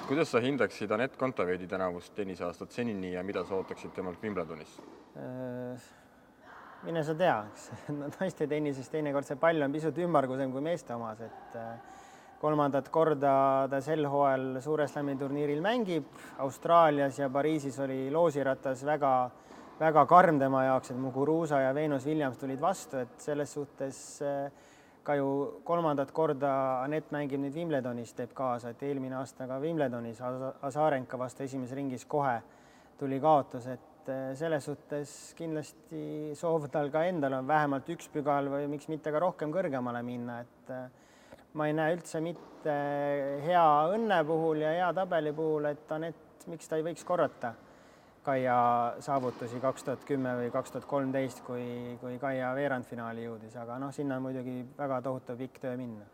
Kuidas sa hindaksid Anett Kontaveidi tänavust tenniseaastat senini ja mida sa ootaksid temalt Wimbledonis? Mine sa tea, naiste tennises teinekord see pall on pisut ümmargusem kui meeste omas, et kolmandat korda ta sel hooajal Suure Slami turniiril mängib. Austraalias ja Pariisis oli loosiratas väga karm tema jaoks, et Muguruza ja Venus Williams tulid vastu, et selles suhtes ka ju kolmandat korda Anett mängib nüüd Wimbledonis, teeb kaasa, et eelmine aasta ka Wimbledonis Azarenka vastu esimeses ringis kohe tuli kaotus, et selles suhtes kindlasti soov tal ka endal on vähemalt üks pügal või miks mitte ka rohkem kõrgemale minna, et ma ei näe üldse mitte hea õnne puhul ja hea tabeli puhul, et Anett, miks ta ei võiks korrata Kaia saavutusi 2010 või 2013, kui Kaia veerandfinaali jõudis, aga sinna on muidugi väga tohutu pikk töö minna.